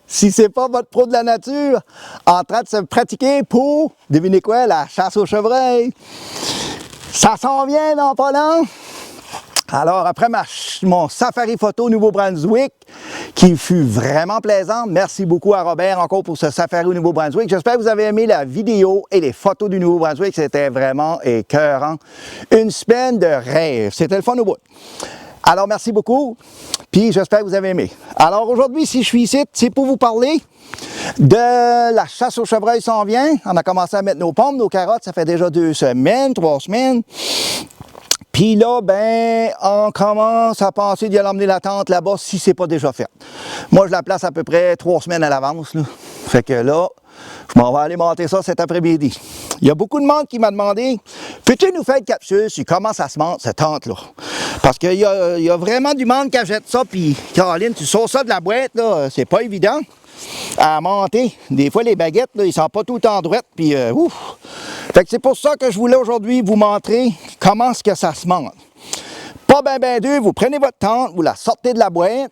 si c'est pas votre pro de la nature, en train de se pratiquer pour, devinez quoi, la chasse au chevreuil. Ça s'en vient dans pas long. Alors, après mon safari photo au Nouveau-Brunswick, qui fut vraiment plaisant, merci beaucoup à Robert encore pour ce safari au Nouveau-Brunswick. J'espère que vous avez aimé la vidéo et les photos du Nouveau-Brunswick. C'était vraiment écœurant. Une semaine de rêve. C'était le fun au bout. Alors, merci beaucoup, puis j'espère que vous avez aimé. Alors, aujourd'hui, si je suis ici, c'est pour vous parler de la chasse au chevreuil s'en vient. On a commencé à mettre nos pommes, nos carottes, ça fait déjà 2 semaines, 3 semaines. Puis là, ben, on commence à penser d'y aller emmener la tente là-bas si c'est pas déjà fait. Moi, je la place à peu près 3 semaines à l'avance, là. Fait que là, je m'en vais aller monter ça cet après-midi. Il y a beaucoup de monde qui m'a demandé, peux-tu nous faire une capsule sur comment ça se monte, cette tente-là? Parce qu'il y a vraiment du monde qui achète ça, puis Caroline, tu sors ça de la boîte, là, c'est pas évident à monter. Des fois, les baguettes, là, ils sont pas tout le temps droites, puis ouf! Fait que c'est pour ça que je voulais aujourd'hui vous montrer comment est-ce que ça se monte. Pas ben dur, vous prenez votre tente, vous la sortez de la boîte.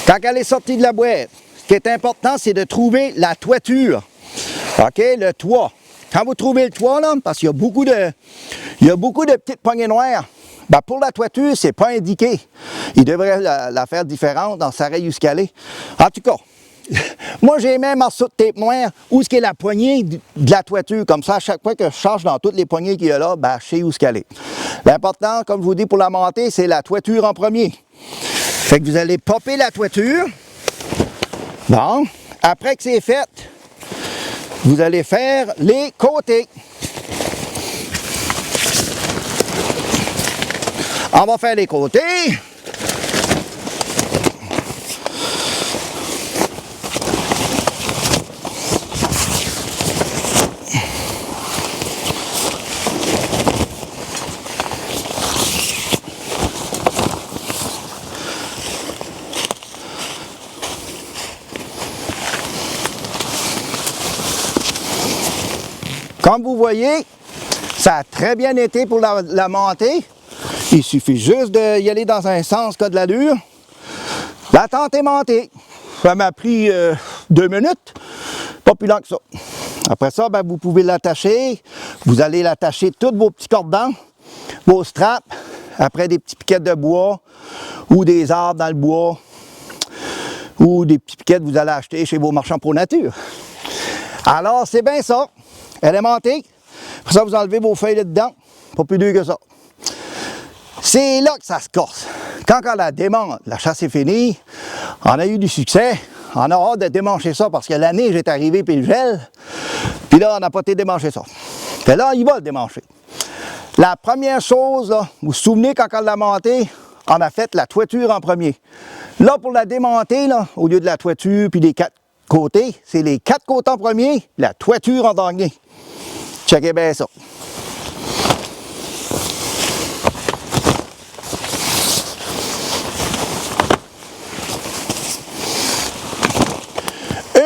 Quand elle est sortie de la boîte, ce qui est important, c'est de trouver la toiture. OK, le toit. Quand vous trouvez le toit, là, parce qu'il y a beaucoup de petites poignées noires, ben pour la toiture, c'est pas indiqué. Il devrait la faire différente dans sa raie jusqu'à aller. En tout cas, moi, j'ai mis un morceau de tape noir où est la poignée de la toiture. Comme ça, à chaque fois que je change dans toutes les poignées qu'il y a là, ben, je sais où est-ce qu'elle est. L'important, comme je vous dis, pour la monter, c'est la toiture en premier. Fait que vous allez popper la toiture. Bon. Après que c'est fait, vous allez faire les côtés. On va faire les côtés. Comme vous voyez, ça a très bien été pour la montée. Il suffit juste d'y aller dans un sens qui a de l'allure. La tente est montée. Ça m'a pris 2 minutes, pas plus long que ça. Après ça, ben, vous pouvez l'attacher. Vous allez l'attacher tous vos petits cordons, vos straps, après des petits piquets de bois ou des arbres dans le bois ou des petits piquets que vous allez acheter chez vos marchands pro nature. Alors, c'est bien ça. Elle est montée. Après ça, vous enlevez vos feuilles là-dedans. Pas plus dur que ça. C'est là que ça se corse. Quand on la démonte, la chasse est finie, on a eu du succès. On a hâte de démancher ça parce que la neige est arrivée puis le gel. Puis là, on n'a pas été démancher ça. Puis là, il va le démancher. La première chose, là, vous vous souvenez quand on l'a monté, on a fait la toiture en premier. Là, pour la démonter, là, au lieu de la toiture puis les 4 côtés, c'est les 4 côtés en premier, la toiture en dernier. Checkez bien ça.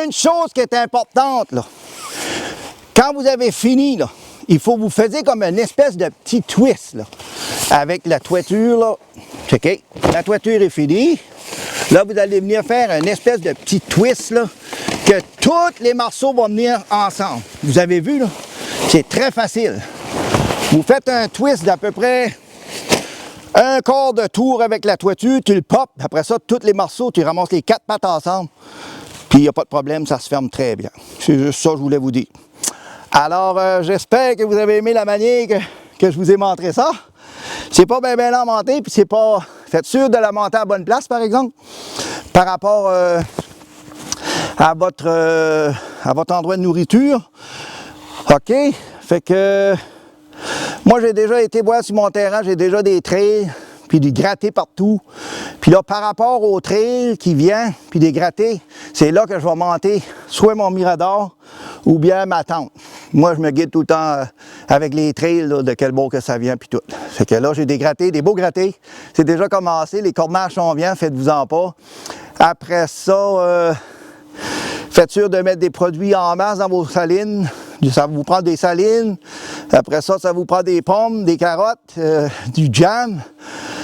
Une chose qui est importante, là, quand vous avez fini, là, il faut vous faire comme une espèce de petit twist là, avec la toiture. Là. Checkez, la toiture est finie. Là, vous allez venir faire une espèce de petit twist là, que tous les morceaux vont venir ensemble. Vous avez vu, là? C'est très facile. Vous faites un twist d'à peu près un quart de tour avec la toiture, tu le popes. Après ça, tous les morceaux, tu ramasses les 4 pattes ensemble. Puis il n'y a pas de problème, ça se ferme très bien. C'est juste ça que je voulais vous dire. Alors, j'espère que vous avez aimé la manière que je vous ai montré ça. C'est pas bien lent à monter, puis c'est pas... Faites sûr de la monter à la bonne place, par exemple, par rapport à votre endroit de nourriture. OK? Fait que... Moi, j'ai déjà été voir sur mon terrain, j'ai déjà des trails, puis des grattés partout. Puis là, par rapport au trail qui vient, puis des grattés, c'est là que je vais monter soit mon mirador ou bien ma tente. Moi, je me guide tout le temps avec les trails, là, de quel bord que ça vient, puis tout. Fait que là, j'ai des grattés, des beaux grattés. C'est déjà commencé, les cornages sont bien, faites-vous-en pas. Après ça, faites sûr de mettre des produits en masse dans vos salines. Ça vous prend des salines. Après ça, ça vous prend des pommes, des carottes, du jam.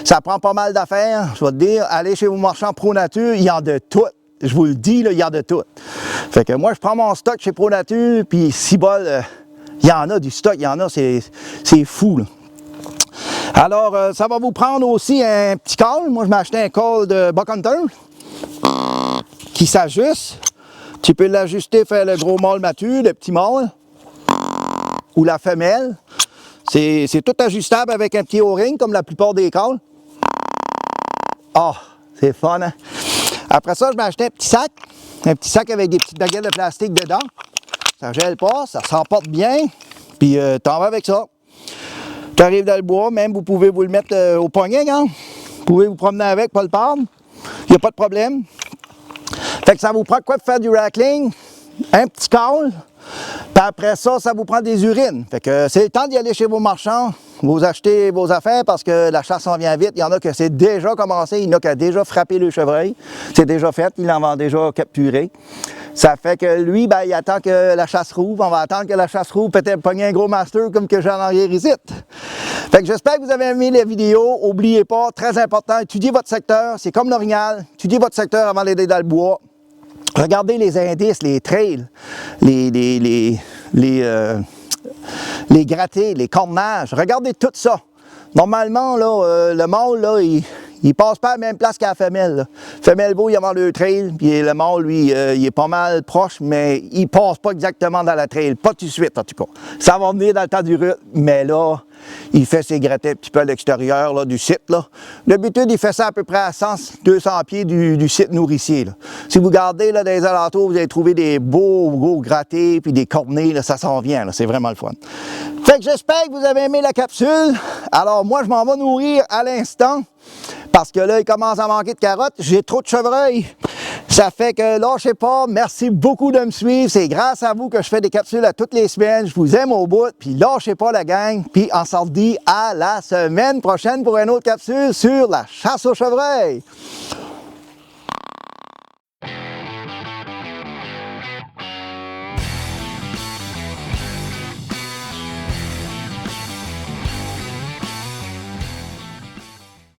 Ça prend pas mal d'affaires, je vais te dire. Allez chez vos marchands Pro Nature, il y en a de tout. Je vous le dis, là, il y en a de tout. Fait que moi, je prends mon stock chez Pro Nature, puis si bol, il y en a du stock, il y en a, c'est fou, là. Alors, ça va vous prendre aussi un petit call. Moi, je m'ai acheté un call de Buck Hunter qui s'ajuste. Tu peux l'ajuster, faire le gros mâle mature, le petit mâle ou la femelle. C'est tout ajustable avec un petit O-ring, comme la plupart des calls. Ah, c'est fun, hein? Après ça, je m'ai acheté un petit sac avec des petites baguettes de plastique dedans. Ça gèle pas, ça s'emporte bien, puis t'en vas avec ça. Tu arrives dans le bois, même vous pouvez vous le mettre au poignet, hein? Vous pouvez vous promener avec, pas le perdre. Il n'y a pas de problème. Fait que ça vous prend quoi pour faire du rackling? Un petit call. Puis après ça, ça vous prend des urines. Fait que c'est le temps d'y aller chez vos marchands, vous achetez vos affaires parce que la chasse en vient vite. Il y en a que c'est déjà commencé, il y en a qui a déjà frappé le chevreuil. C'est déjà fait, il en a déjà capturé. Ça fait que lui, ben, il attend que la chasse rouvre. On va attendre que la chasse rouvre, peut-être pogner un gros master comme que j'ai en arrière ici. Fait que j'espère que vous avez aimé la vidéo. N'oubliez pas, très important, étudiez votre secteur. C'est comme l'orignal. Étudiez votre secteur avant d'aller dans le bois. Regardez les indices, les trails, les grattés, les cornages. Regardez tout ça. Normalement, là, le mâle, là, il passe pas à la même place qu'à la femelle. Là. Femelle beau, il avant le trail, puis le mâle, lui, il est pas mal proche, mais il passe pas exactement dans la trail. Pas tout de suite, en tout cas. Ça va venir dans le temps du rythme, mais là, il fait ses grattés un petit peu à l'extérieur là, du site. Là. D'habitude, il fait ça à peu près à 100-200 pieds du site nourricier. Là. Si vous regardez là, dans les alentours, vous allez trouver des beaux gros grattés puis des cornets, là, ça s'en vient. C'est vraiment le fun. Fait que j'espère que vous avez aimé la capsule. Alors moi, je m'en vais nourrir à l'instant parce que là, il commence à manquer de carottes. J'ai trop de chevreuils. Ça fait que lâchez pas. Merci beaucoup de me suivre. C'est grâce à vous que je fais des capsules à toutes les semaines. Je vous aime au bout. Puis lâchez pas la gang. Puis on s'en dit à la semaine prochaine pour une autre capsule sur la chasse aux chevreuils.